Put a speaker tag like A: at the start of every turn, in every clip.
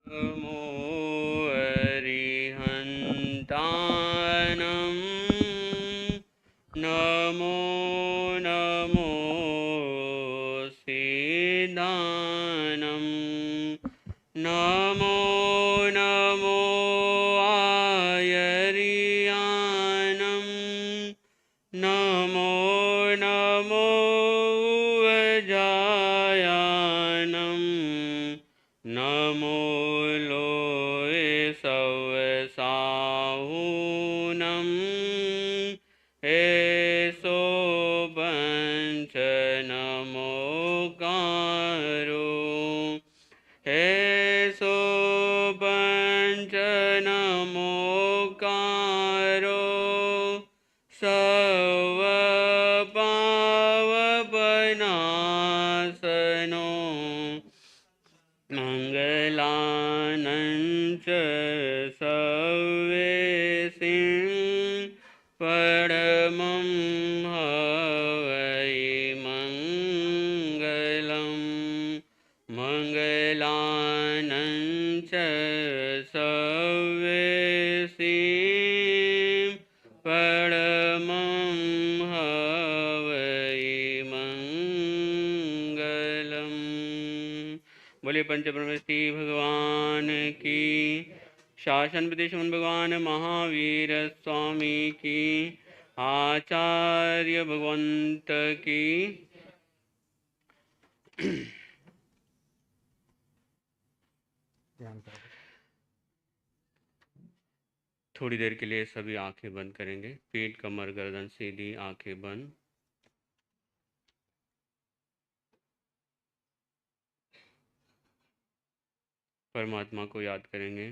A: नमो अरिहन्तानं नमो नमो सिद्धानं नमो नमो आयर्यानं नमो नमो वजायानं नमो लोय सवसाहुनं एसो पंच नमोकारो एसो पंच नमोकारो सर्व पावपनाशनो मङ्गलानञ्च सर्वेसिं परमं हवै मङ्गलं मङ्गलानञ्च सर्वेसिं परमं हवै मङ्गलम्। बोले पंचब्रह्मस्थी भगवान की, शासन प्रदेशन भगवान महावीर स्वामी की, आचार्य भगवंत की। थोड़ी देर के लिए सभी आंखें बंद करेंगे। पीठ कमर गर्दन सीधी, आंखें बंद। परमात्मा को याद करेंगे।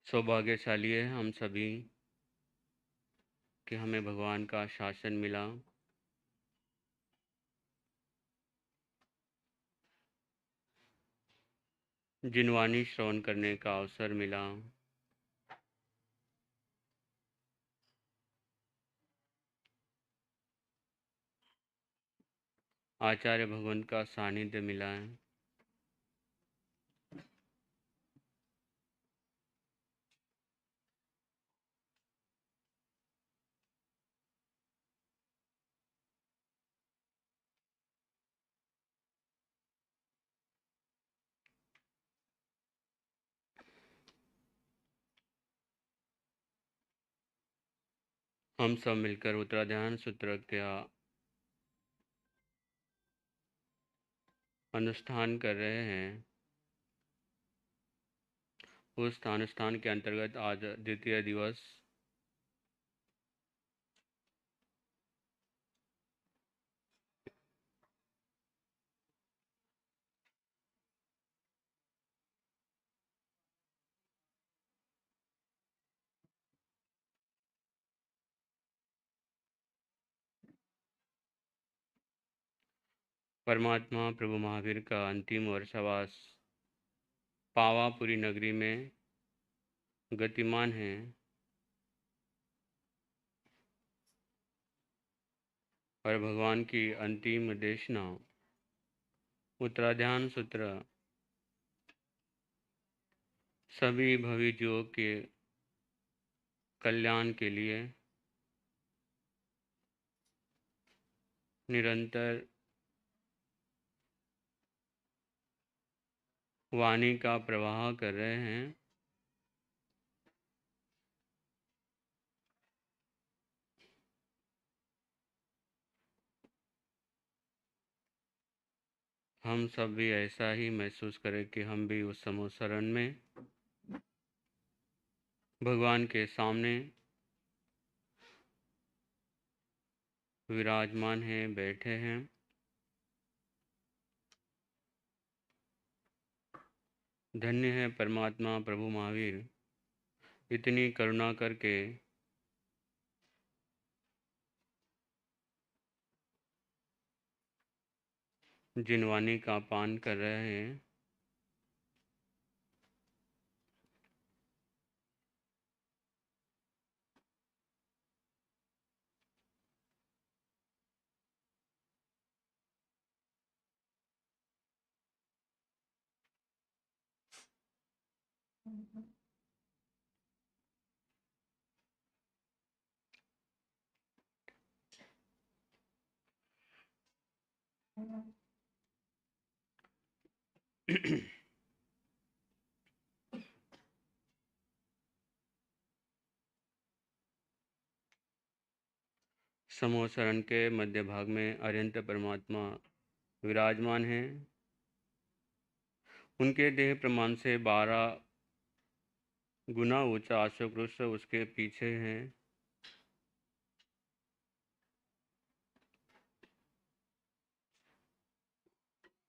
A: सौभाग्यशाली है हम सभी कि हमें भगवान का शासन मिला। जिनवाणी श्रवण करने का अवसर मिला। आचार्य भगवंत का सानिध्य मिला है। हम सब मिलकर उत्तराध्यान सूत्र का अनुष्ठान कर रहे हैं। उस अनुष्ठान के अंतर्गत आज द्वितीय दिवस परमात्मा प्रभु महावीर का अंतिम वर्षावास पावापुरी नगरी में गतिमान है। और भगवान की अंतिम देशना उत्तराध्यान सूत्र सभी भविष्यों के कल्याण के लिए निरंतर वाणी का प्रवाह कर रहे हैं। हम सब भी ऐसा ही महसूस करें कि हम भी उस समूसरण में भगवान के सामने विराजमान हैं, बैठे हैं। धन्य है परमात्मा प्रभु महावीर, इतनी करुणा करके जिनवानी का पान कर रहे हैं। समूह शरण के मध्य भाग में अरिहंत परमात्मा विराजमान हैं। उनके देह प्रमाण से 12 गुना ऊंचा अशोक वृक्ष उसके पीछे है।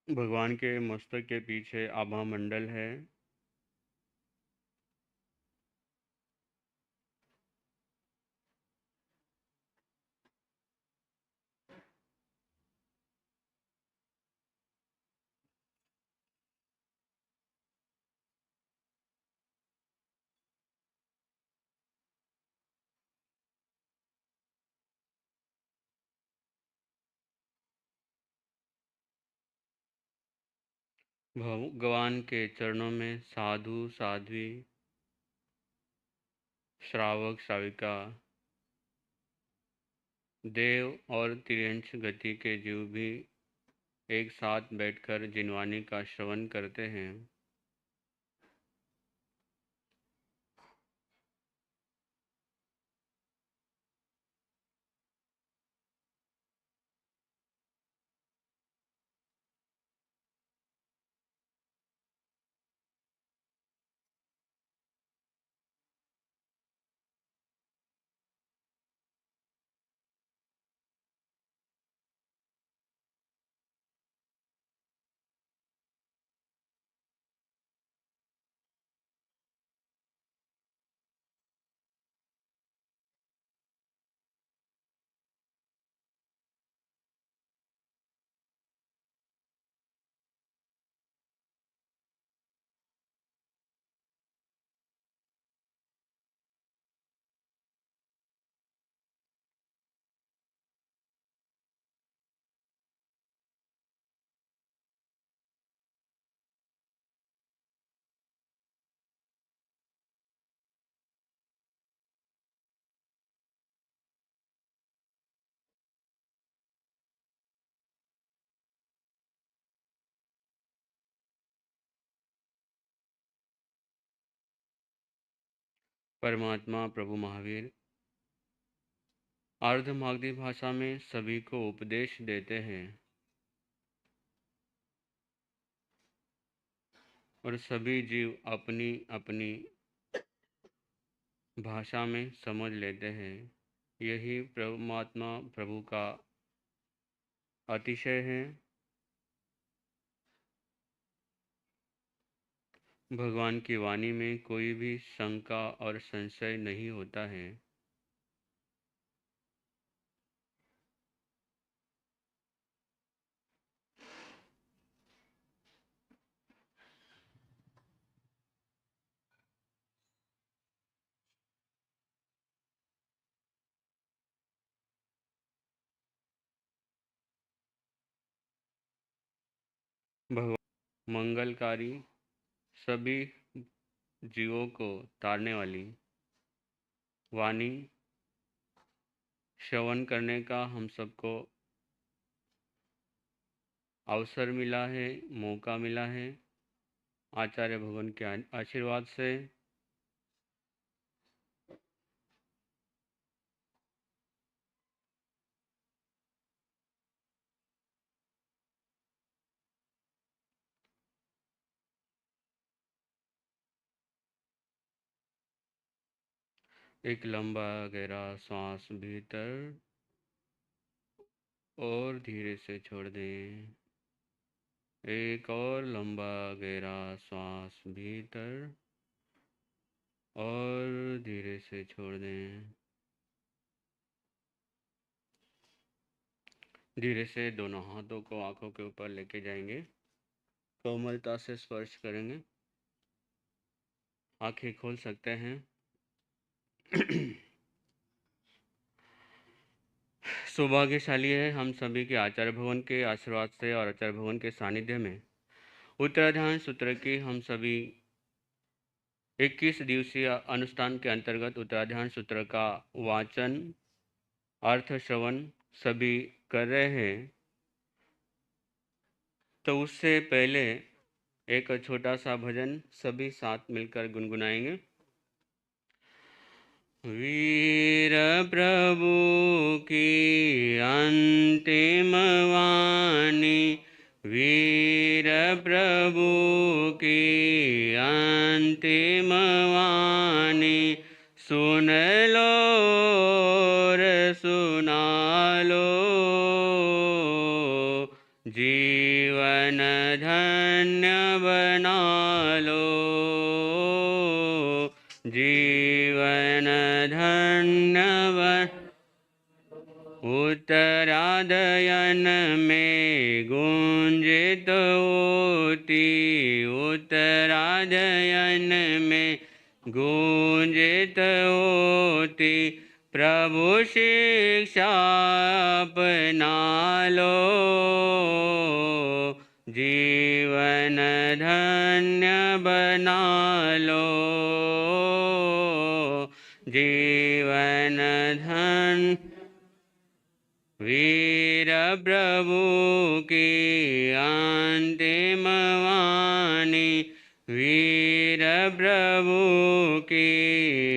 A: भगवान के मस्तक के पीछे आभा मंडल है। भगवान के चरणों में साधु साध्वी, श्रावक श्राविका, देव और तिर्यंश गति के जीव भी एक साथ बैठकर जिनवानी का श्रवण करते हैं। परमात्मा प्रभु महावीर अर्धमागधी भाषा में सभी को उपदेश देते हैं और सभी जीव अपनी अपनी भाषा में समझ लेते हैं। यही परमात्मा प्रभु का अतिशय है। भगवान की वाणी में कोई भी शंका और संशय नहीं होता है। भगवान मंगलकारी, सभी जीवों को तारने वाली वाणी श्रवण करने का हम सबको अवसर मिला है, मौका मिला है आचार्य भगवान के आशीर्वाद से। एक लंबा गहरा सांस भीतर और धीरे से छोड़ दें। एक और लंबा गहरा सांस भीतर और धीरे से छोड़ दें। धीरे से दोनों हाथों को आंखों के ऊपर लेके जाएंगे, कोमलता से स्पर्श करेंगे। आंखें खोल सकते हैं। सौभाग्यशाली है हम सभी के आचार्य भवन के आशीर्वाद से और आचार्य भवन के सानिध्य में उत्तराधान सूत्र की हम सभी 21 दिवसीय अनुष्ठान के अंतर्गत उत्तराधान सूत्र का वाचन, अर्थ श्रवण सभी कर रहे हैं। तो उससे पहले एक छोटा सा भजन सभी साथ मिलकर गुनगुनाएंगे। वीर प्रभु की अंतिम वाणी, वीर प्रभु की अंतिम वाणी, सुन लो और सुना लो, जीवन धन्य बना लो, जीवन धन्य बन। उत्तरायण में गुंजित होती, उत्तरायण में गुंजित होती, प्रभु शिक्षा अपना लो, जीवन धन्य बना लो, जीवन धन्य। वीर प्रभु की अंतिम वाणी, वीर प्रभु की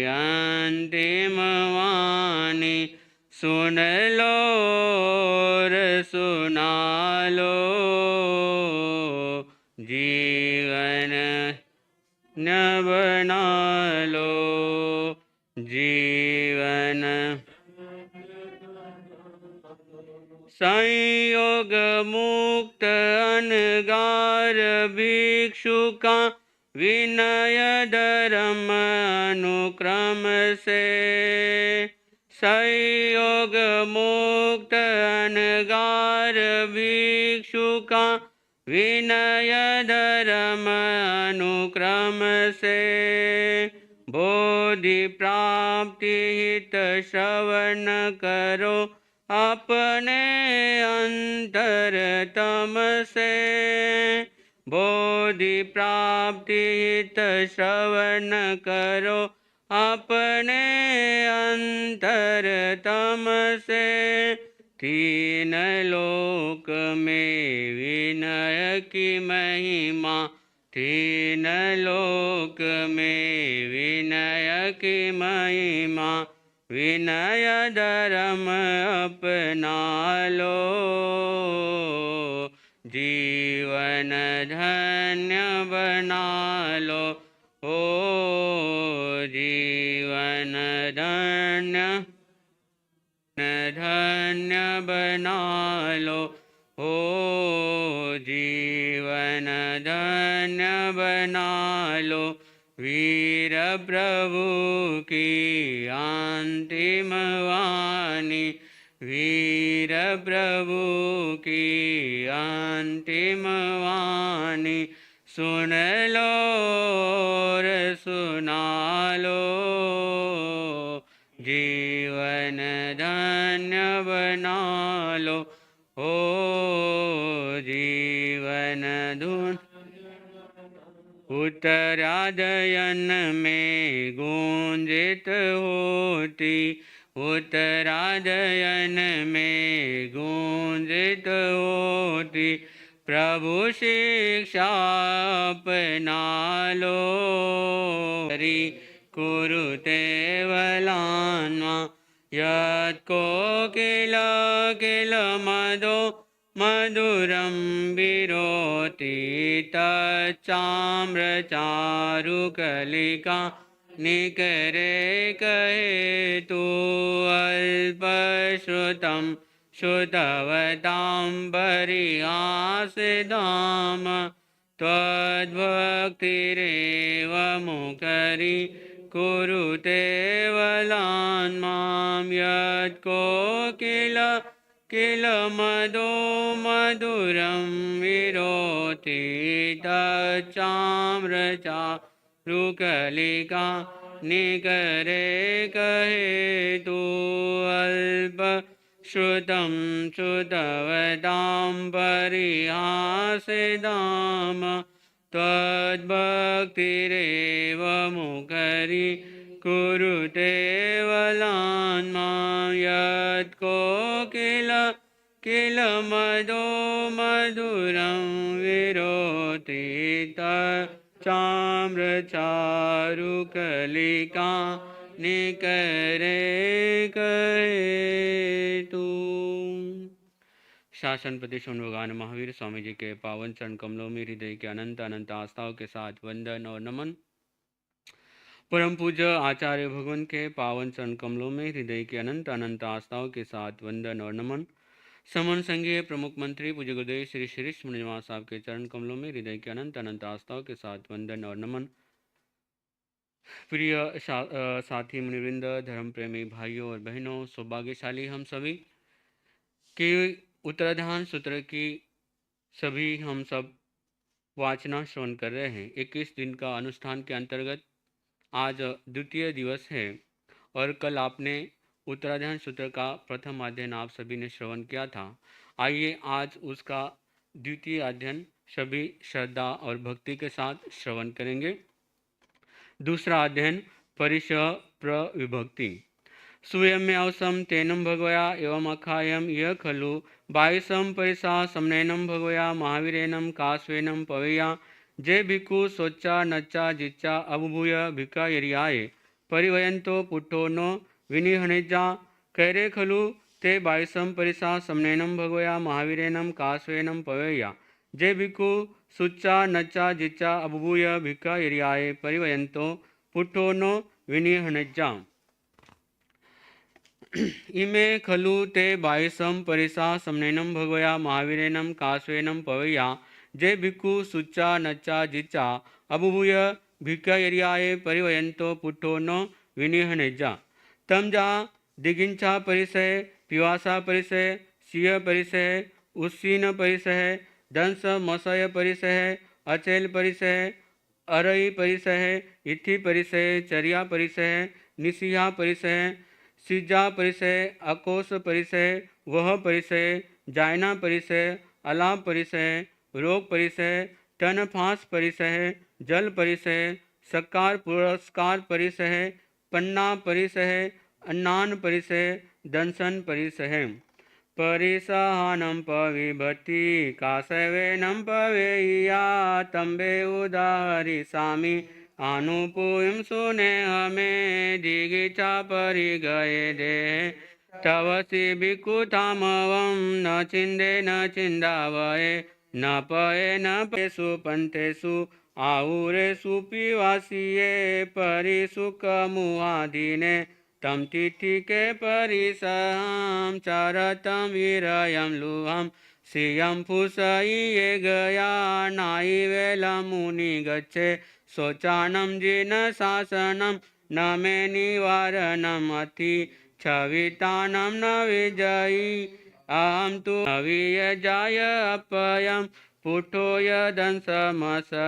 A: अंतिम वाणी, सुन लो और सुना लो, जीवन न बना लो, जीवन। संयोग मुक्त अनगार भिक्षु का विनय धर्म अनुक्रम से, संयोग मुक्त अनगार भिक्षु का विनय धर्म अनुक्रम से, बोधि प्राप्ति हित श्रवण करो अपने अंतरतम से, बोधि प्राप्ति हित श्रवण करो अपने अंतरतम से, तीन लोक में विनय की महिमा, तीन लोक में विनय की महिमा, विनय धर्म अपना लो, जीवन धन्य बना लो, ओ जीवन धन्य धन्य बना लो, ओ जीवन धन्य बना लो, वीर प्रभु की अंतिम वाणी, वीर प्रभु की अंतिम वाणी, सुन लो और सुना लो, जीवन धन्य बना लो, ओ जीवन धुन। उत्तरायण में गुंजित होती, उत्तरायण में गुंजित होती, प्रभु शिक्षा अपना लो, हरि कुरुते वलान्वा, यत्को किल किल मदो मधुरं विरोति, तच्चाम्रचारुकलिका निकरे कहे तु, अल्पश्रुतं श्रुतवतां परिहासधाम, त्वद्भक्तिरेव मुखरी कुरुते वलान् मां, यत्को किल किल मदो मधुरं विरोति तच्चाम्रचारुकलिका निकरे कहेतु अल्प श्रुतं श्रुतवतां परिहासेदाम त्वद्भक्तिरेव मुखरी कुरुते वलान्मा यत्को किल मदो मधुरं विरोति तच्चाम्रचारुकलिका निकरे कहेतु। शासन प्रतिष्ठा भगवान महावीर स्वामी जी के पावन चरण कमलों में हृदय के अनंत अनंत आस्थाओं के साथ वंदन और नमन। परम पूज्य आचार्य भगवान के पावन चरण कमलों में हृदय के अनंत अनंत आस्थाओं के साथ वंदन और नमन। समन संघीय प्रमुख मंत्री पूज्य गुरुदेव श्री श्री मुनिमा साहब के चरण कमलों में हृदय के अनंत अनंत आस्थाओं के साथ वंदन और नमन। प्रिय साथी मुनिवृंद, धर्म प्रेमी भाइयों और बहनों, सौभाग्यशाली हम सभी कि उत्तराधान सूत्र की सभी हम सब वाचना श्रवण कर रहे हैं। 21 दिन का अनुष्ठान के अंतर्गत आज द्वितीय दिवस है और कल आपने उत्तराधान सूत्र का प्रथम अध्ययन आप सभी ने श्रवण किया था। आइए आज उसका द्वितीय अध्ययन सभी श्रद्धा और भक्ति के साथ श्रवण करेंगे। दूसरा अध्ययन परिशः प्रविभक्ति। सूयम्यावसम तेनम भगवया एवं अखायम यह खलु बाईसम परिसा समनैनम भगवया महावीरेनम कास्वेनम पवेया जे भिक्खु सोच्चा नच्चा जिच्चा अबुभूय भिक्खा यरियाय परिवयंतो पुट्ठो नो विनिहणिजा कैरे खलु ते बाईसम परिसा समनैनम भगवया महावीरेनम कास्वेनम पवेया जे भिक्खु सुच्चा नच्चा जिच्चा अबुभूय भिक्खा यरियाय परिवयंतो पुट्ठो नो विनिहणिजा। इमे खलु ते बाईसम परिसा समनैनम भगवया महावीरेनम कास्वेनम पवेया जे भिक्खु सुच्चा नच्चा जिच्चा अबुभूय भिक्खा यरियाय परिवयंतो पुट्ठो नो विनिहणिजा। तमजा दिगिंचा परिसय पिवासा परिसय सिंह परिसय उस्सीन परिसय दंस मसय परिसय अचेल परिसय अरई परिसय इथि परिसय चर्या परिसय निसिया परिसय सिजा परिसय अकोश परिसय वह परिसय जायना परिसय अलाप परिसय रोग परिसय तन फांस परिसय जल परिसय सकार पुरस्कार परिसय पन्ना परिसय अन्नान परिसय दंसन परिसय परिसहानं पविभक्ति कासवेनं पवेया तंबे उदाहरिसामि आनुपूयं सुनेहमे दिगिचा परिगये दे तवसि भिक्खुतामवं न चिंदे न चिंदावये न पये न पेषु पंथेषु आहुरेषु पिवासिये परिसुखमुहादीने तम तिथिके परिसहं चरतं वीरयं लुहं श्रियं फुसयिये गया नाई वेलं मुनि गच्छे शोचानं जिन शासनं न मे निवारणम् अति छवितानं न विजयी अहं तु अवियजाय अपयं पुट्ठो यदंसमसयेहिं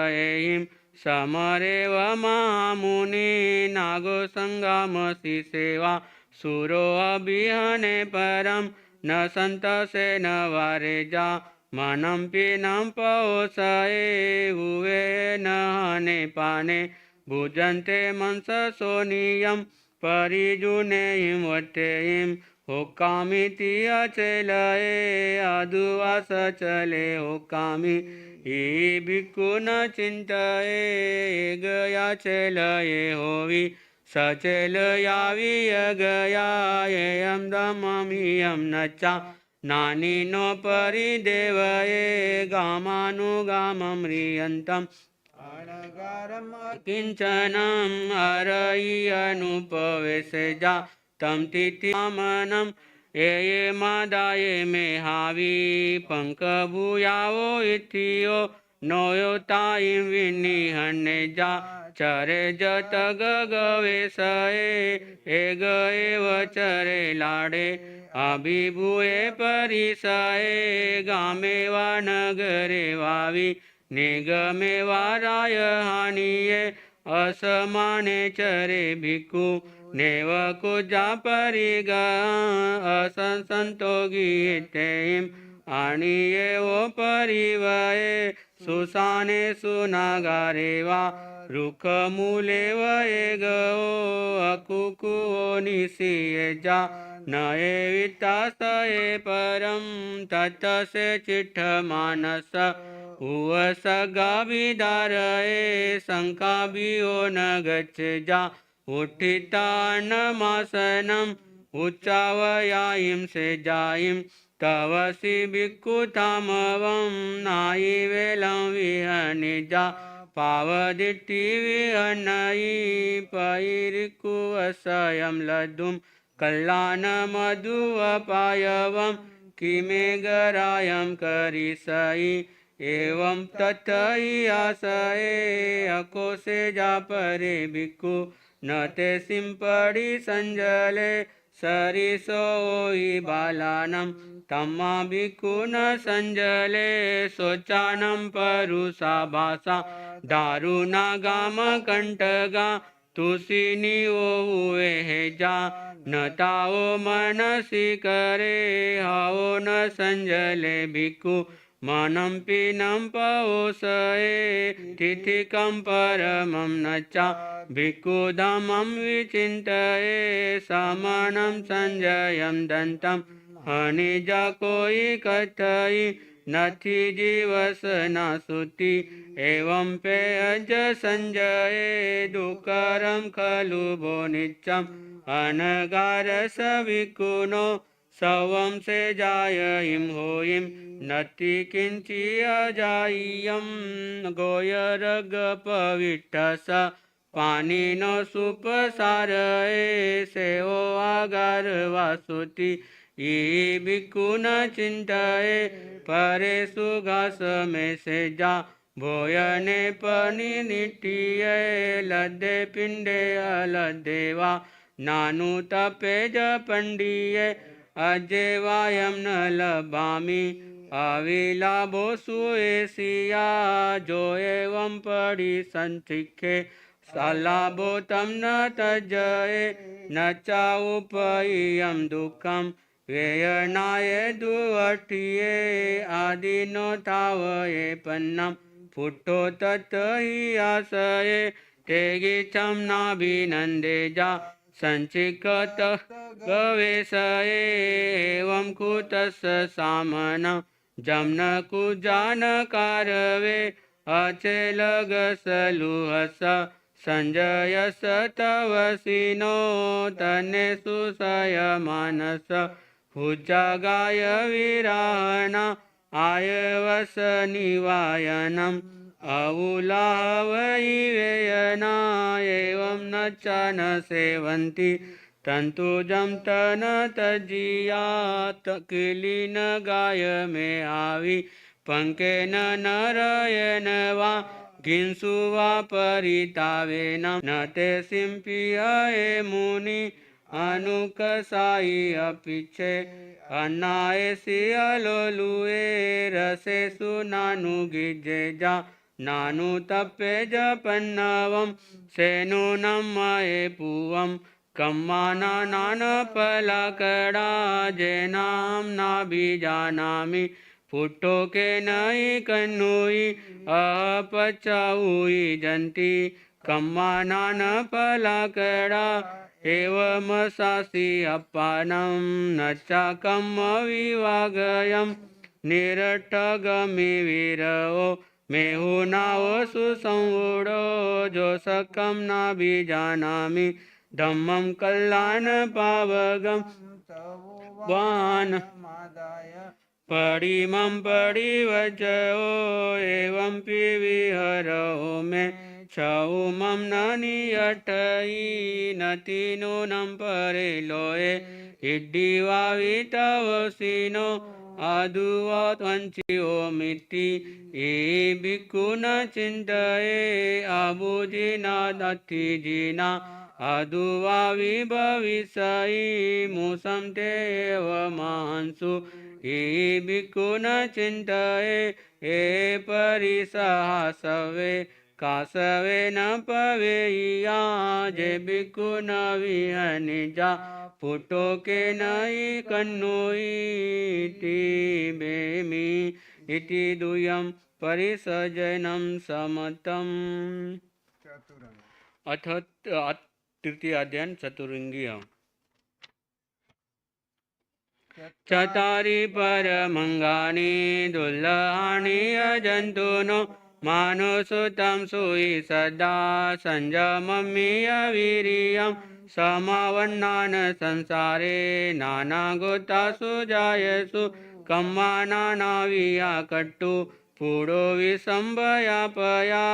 A: समरेव महामुनि नागो संगामसि सेवा सुरो अभिहने परम न संतसे न वारेजा मनम पीनम पौसये हुए न हने पाने भुजन्ते मंस सोनियम परिजुने हिम वट्टेहिम होकामिति अचेलये अदुवास चले होकामि ही भिक्खु न चिंतये गया चेलये होवी सचेलयाविय गया येयं दममियं नच्चा नानी नो परिदेवये गामानुगामं म्रियन्तं किंचनम हरयि अनुपवेशजा तम तिथिमामनं ये मादाये मे हावी पंक भूयावो इथियो नोयो ताईं विनिहने जा चरे जत गवे सए एग एव चरे लाडे अभिभूए परिसए गामे वा नगरे वावी निगमे वा राय हानिये असमाने चरे भिक्खु नेव कुजा परिगा असंसंतो गीतेम आणिये वो परिवये सुसाने सुनागारे वा रुख मूले वये गो अकुकु निसिये जा नये वित्तासये परम तत्से चिट्ठ मानस उवस गाभिदारये शंकाभियो न गच्छ जा उत्थितान्नमासनम् उच्चावयायिं से जायिं तवसि भिक्खुतामवं नायि वेलं विहनिजा पावदिट्टि विहनयि पैरिकुवसयं लद्दुं कल्याणमधुवपायवं किमेगरायं करिसयि एवं तथहि आसये अकोसे जा परे भिक्खु न ते सिंपड़ी संजले सरिसोई बालानम तम्मा भिक्खु न संजले शोचानम परुषा भाषा दारुणा गाम कंटगा तुसिनी हुए है जा न ताओ मनसी करे हाओ न संजले भिक्खु मनम पीनम पवसये तिथिकं परमं नचा भिक्खुधमं विचिन्तये समनं संजयं दन्तं हनिज कोई कथयि नथि जीवसना सुति एवं पे अज संजये दुःकरं खलु भो नित्यम् अनगारस भिक्खुनो सवं से जायिं होयिं नति किंची अजायियं गोयरगपविट्ठस पानिनो सुपसारये सेवो आगार वासुति ई भिक्खु न चिंतये परे सुघास में से जा भोयने पनि निट्टिये लद्दे पिंडे अलद्देवा नानु तपे जपंडिये अजेवायं न लभामि अविलाभो सुएसिया जो एवं पढ़ी संचिखे सलाभो तम न तजये न चाउपयं दुःखं वेयनाय दुअठिये आदिनो तावये पन्नम फुट्टो तत्हि आसये तेगिचं नाभिनन्दे जा संचिकत गवेशये एवं कुतस्य सामन जम्न कुजानकारवे अचेलगसलुहस संजयस तवसिनो तने सुसय मानस हुजागाय विराहना आयवस निवायनम् अवुलावयि वेयना एवं न च न सेवन्ति तंतुजं तन तजियात किलीन गाय में आवी पंकेन नरयन वा गिंसु वा परितावेन न ते सिंपिये मुनि अनुकसाई अपिछे अन्नाए सियलोलुए रसे सुनानु गिजे जा नानु तपे जपन्नवं सेनुनं मये पुवं कम्माना नान पलकड़ा जेनाम नाभिजानामि फुट्टो के नई कन्नुई अपचाऊई जंती कम्माना न पलकड़ा एवं सासी अपानं नचाकं विवागयं निरट्टगमि वीरो मेहुनाओ सुसंवुडो जो सकं नाभिजानामि धम्मं कल्याण पावगं वान पडिमं पडिवचो एवं पिविहरो मे छौमं न नियठयि नति नूनं परे लोये इड्डिवावितवसिनो अधुवञ्चियोमिति ये भिक्खुन चिन्तये अबुजिना दत्तिजिना अधुवा विभविष्यि मुसं तेव मांसु ये भिक्खुन चिन्तये ये परिसहासवे कासवे न पवेया जे भिक्खु न विहनिजा पुटो के नई कन्नुईति बेमी इति दुयम परिसजनम समतम। अथ तृतीय अध्ययन चतुरंगीय। चतारि परमंगानि दुर्लहानि अजन्तुनो मानुसुतं सुहि सदा संयममिय वीर्यं समवन्नान् संसारे नानागोतासु जायसु कम्मानानाविया कट्टु पूरो विसंभयापया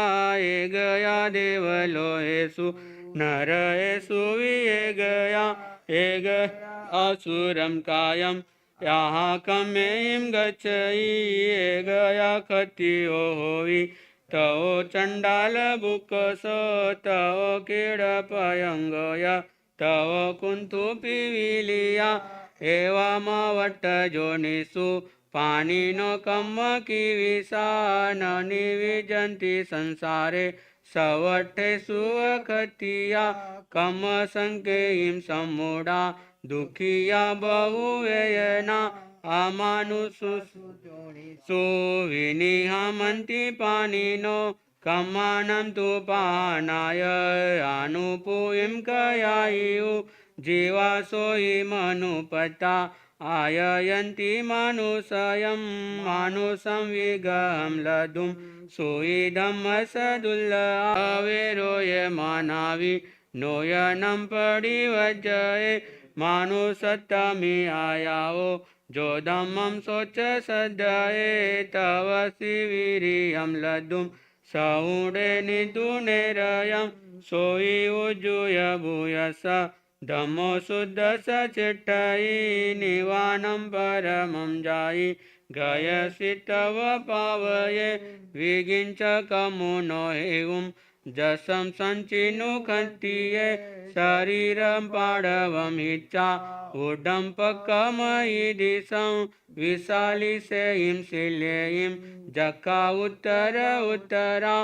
A: एगया देवलोहेषु नरहेषु विएगया एग असुरं कायं यहाँ कमें गच्छई एगया खतियो होई तवो चंडाल बुकसो तवो कीड़पयंगया तवो कुंतु पिविलिया एवमवट्ट जोनिषु पाणिनो कम्म किविसा न निविजन्ति संसारे सवट्ठेषु अखतिया कम संकेयीं सम्मूढा दुखिया बहुवेयना अमानुषु विनिहमन्ति पाणिनो कम्मानं तु पानाय अनुपूयं कयायु जीवासो हि मनुपता आययन्ति मानुषयं मानुषं विगहं लदुं सुइदं असदुल्लावेरोय मानावि नोयनं परिवज्जये मानुषत्तमि आयावो जोधमं शोच सदये तव शिवीर्यं लदुं सौडे नितुनेरयं सोई उज्जुय भूयस धम्मो शुद्ध सचिट्टयि निवानं परमं जायि गयसि तव पावये विगिञ्च कमुनो हेवुं जसं संचिनुखन्तिये शरीरं पाडवं हिच्चा ऊढं पक्कमयि दिशं विशालिसेयीं शिलेयीं जक्का उत्तर उत्तरा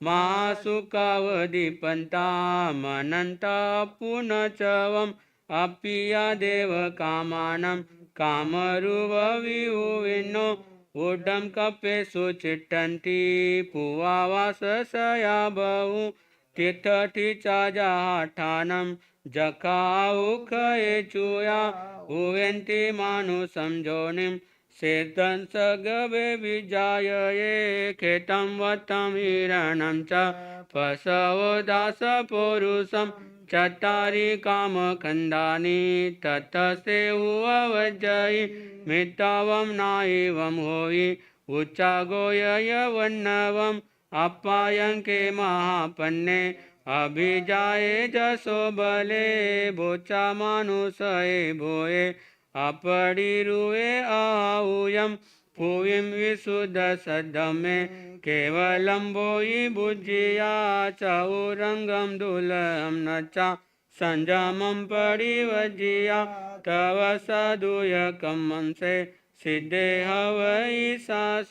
A: महासुखावधिपन्तामनन्ता पुनचवम् अप्पिया देवकामानं कामरुवविहुविनो ऊढं कपेषु चिट्टन्ति पुवावाससया बहु तिष्ठति च जाठानं जखाउखये चूया उवेन्ति मानुषं जोनिं सेतं सगवे विजायये खेतं वतं हिरणं च पशवो दासपौरुषं चत्तारि कामखण्डानि ततस्तेऽवज्जयि मितवं नायवं होयि उच्चागोयवन्नवम् अपायंके महापन्ने अभिजाये जसो बले बोचा मानुषये भोये अपडिरुवे आहूयं भूयिं विशुद्ध सद्धमे केवलं भोयि बुज्जिया चौरंगं दुलहं न च संजमं परिवज्जिया तव सदुयकं मनसे सिद्धे हवै शासयेति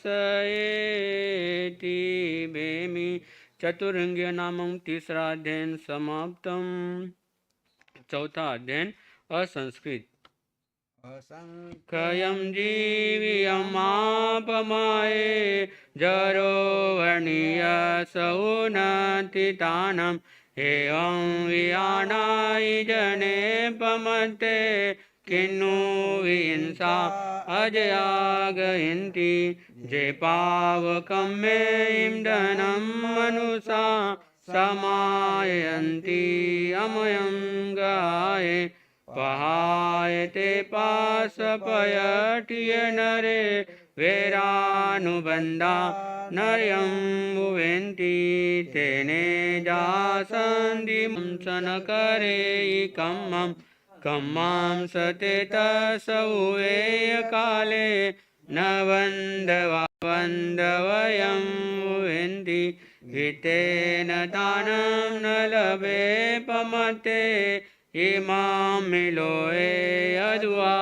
A: बेमी। चतुरंगीय नामक तीसरा अध्ययन समाप्तम। चौथा अध्ययन असंस्कृत। असंख्यं जीवियमापमाये जरो वर्णीय सौनतितानं एवं वियानाय जने पमते किन्नु विहिंसा अजयागयन्ति जे पावकं मे इन्दनं मनुषा समायन्ति अमयं गाये पहायते पाशपयट्य नरे वेरानुबन्धा नर्यं भुवन्ति तेने जासन्धिं करे कम्मं कम्मां सते तसौवेय काले न बन्धवा बन्धवयं विन्ति हितेन दानं न लभे पमते इमां मिलोए यद्वा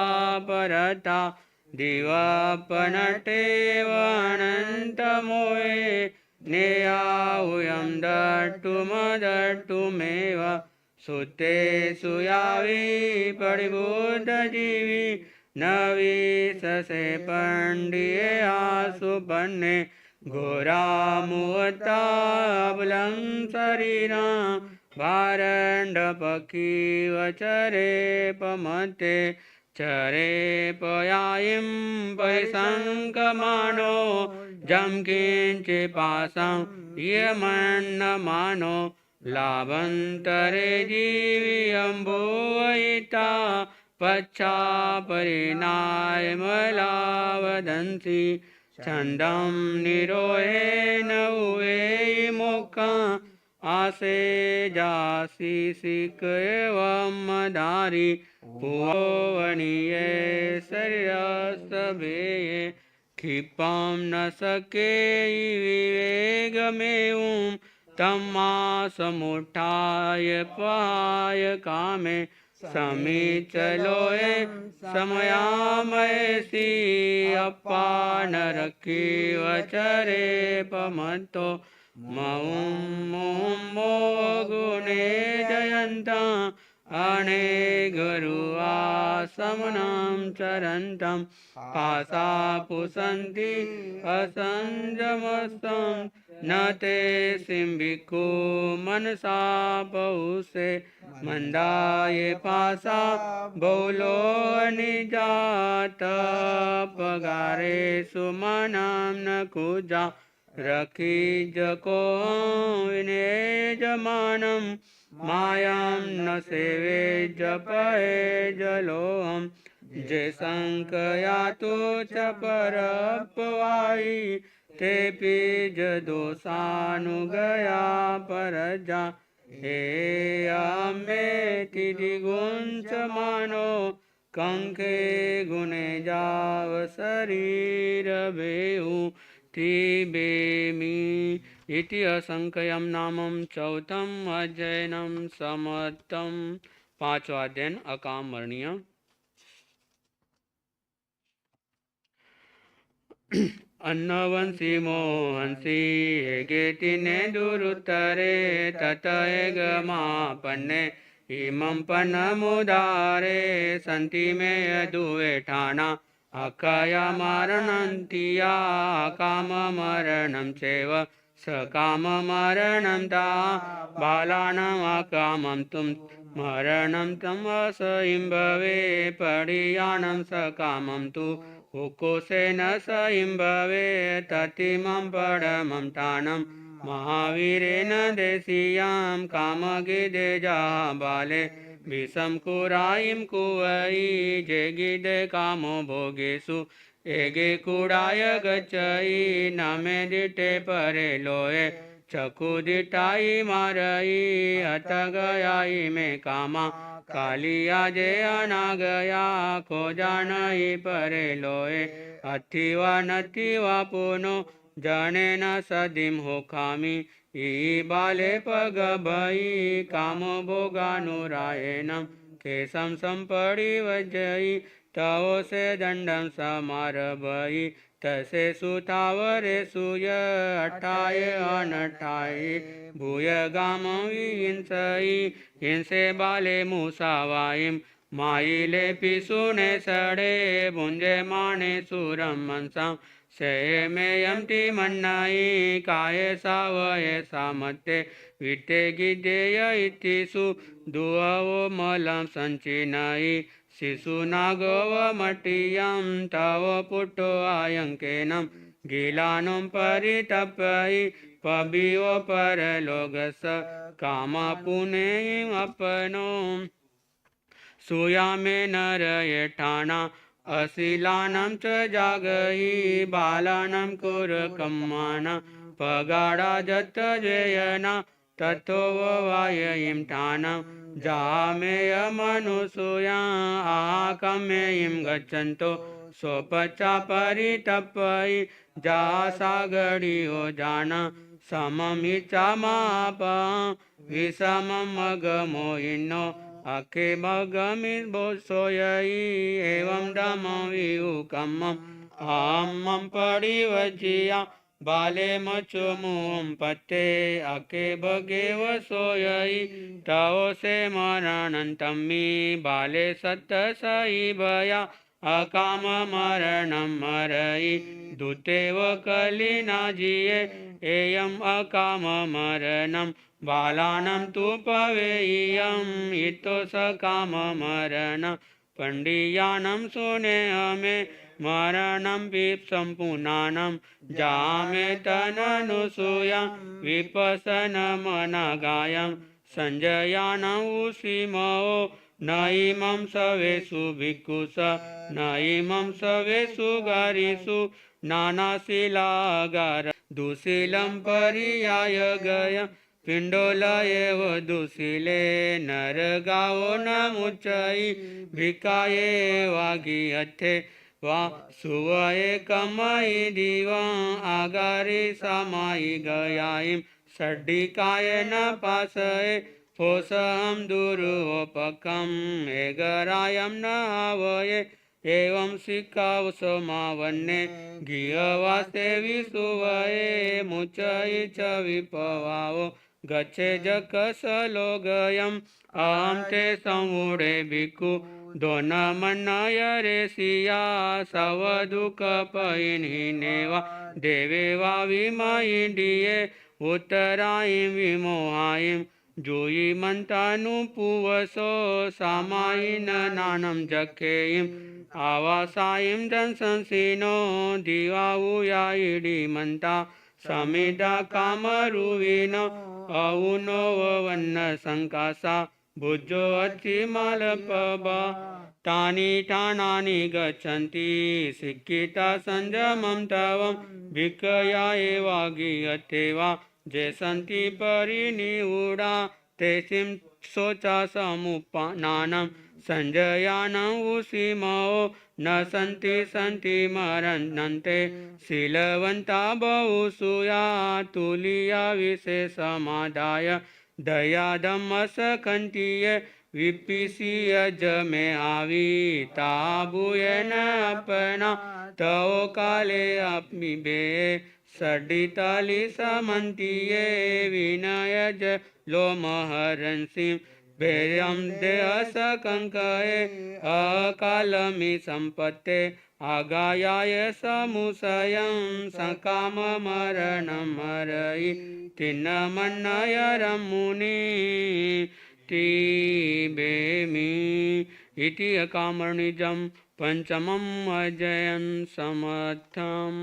A: परता दिवापनटेव अनन्तमोये नेयाहुयं दट्टुमदट्टुमेव सुते सुयावी परिबुद्धजीवी न विशसे पण्डिये आसुपन्ने घोरामुवताबलं शरीरा भारण्डपक्षीवचरे पमते चरे पयायिं परिसङ्कमानो जं किञ्चिपासं यमन्नमानो लाभन्तरे जीवियम्बोहिता पश्चापरिणायमलावदन्ति छन्दं निरोहेण उवे मुखा आसे जासि सिक एवं मदारी भुवनीये शरीरस्तभेये क्षिपं न सके विवेगमेवं तमासमुत्थाय पाय कामे समीचलोए समयामयसी अपान रखी वचरे पमतो मो गुणे जयन्ता अने गुरुआसमनं चरन्तं पासा पुसन्ति असंजमस्तं न ते सिंभिको मनसा पौसे मंदाये पासा बोलो निजात पगारे सुमनाम न कुजा रखी जको विने जमानम मायां न सेवे जपए जलोहम जे संकयातु च परपवाई ते पीज दोषानुगया परजा हे अमे तिदिगुंच मानो कंखे गुणे जाव शरीर बेहु तिबेमी इति असंख्यम नामम चौथम अध्ययनम समत्तम पांचवा अध्ययन अकामरणीय अन्नवंशी मोहंसी हेगेतिने दुरुत्तरे ततएगमापन्ने इमं पन्नमुदारे सन्ति मे यदुवेठाना अकयमरणन्तिया काममरणं चैव सकाममरणं ता बालानाम् अकामं तुं मरणं तं असंभवे पडियाणं सकामं तु हुकोसेन संभवे ततिमं परमं तानं महावीरेण देशीयां कामगिदेजा बाले विषम कुराईं कुवई जे गिदे कामो भोगेषु एगे कुड़ाय गच्छई नमे दिटे परे लोए चकुदिटाई मारई हत गयाई में कामा कालिया जे अना गया खोजा नहीं परे लोए अथिवा नथिवा पुनो जाने न सदिम हो खामी ई बाले पग भई काम भोगानुरायणम केशम संपड़ी वजई तव से दंडम समार भई तसे सुतावरे सूय अठाय अनठाय भूय गाम हिंसई हिंसे बाले मूसावाईम माइले पिसुने सड़े भुंजे माने सुरम मनसा से में यमति मन्नाई काय सावय सामते विते गिदेय इतिसु दुआवो मलम संचिनाई शिशु नागव मटियं तव पुटो आयंकेनम गिलानुं परितपयि पबियो परलोकस कामा पुनेयं अपनो सुयामे नरयठाना अशिलानां च जागयि बालानां कुरकम्माना पगाडा जत जयना ततो वाययिं ठानं जामेयमनुसूया आकमेयं गच्छन्तो सोपचा परितपई जा सागरियो जान सममिचा माप विषमम मगमोहिनो अखे मगमि सोयई एवं दम वियुकम आमम परिवजिया बाले मचुमुम पते अके भगेव सोयई तव से मरणंतमी बाले सत्त सई भया अकाम मरणं मरई दूतेव कलिना जिये एयम अकाम मरणं बालानं तु पवेयं इतो सकाम मरणं पंडियानं सुने हमें मरणं विप्सं पुनानं जामे तननुसूया विपसनमनगायं संजयानं उसीमो न इमं सवेषु भिक्खुष न इमं सवेषु गारिषु नानाशिलागार दुशीलं पर्याय गय पिंडोल एव दुशीले नरगाओ न मुचई भिकाये वागियथे वा सुवये कमई दिवा आगारी समाई गयाईम षड्डिकाय न पासये फोसहम दुरुपकम एगरायम न आवये एवं शिखाव समावन्ने गियवास्ते विसुवये मुचई च विपवाओ गच्छे जकसलो गयम अहम ते संवुडे भिक्खु दोनमन्नय रेसिया सवदुःखपयिनिनेवा देवे वा विमयिडिये उत्तरायिं विमोहायिं जोयि मन्तानुपुवसो सामायिन नानं जखेयिं आवासायिं जनसंसिनो दिवावुयायिडि मन्ता समिदा कामरुविनो अवुनो वन्न संकासा भुजो अचिमलपबा तानि तानानि गच्छन्ति शिक्षिता संयमं तवं भिक्खया एवागीयते वा जे सन्ति परिनिवुडा तेसिं शोचा समुपनानं संजयानं उसीमो न सन्ति मरन्ते शीलवन्ता बहुसूया तुलिया विशेषमादाय दयादमसकन्तीय विपिसीय जमे आवी ताबुयन अपना तव काले अपमिबे षड्डितालि समन्तीये विनय ज लोमहरंसिं भेयं दे असकंकये अकालमि संपत्ते आगायाय समुसयं सकाम मरणं मरई तिन्नमन्नयरं मुनि तिबेमि इति अकामनिजं पंचमं अजयं समर्थम्।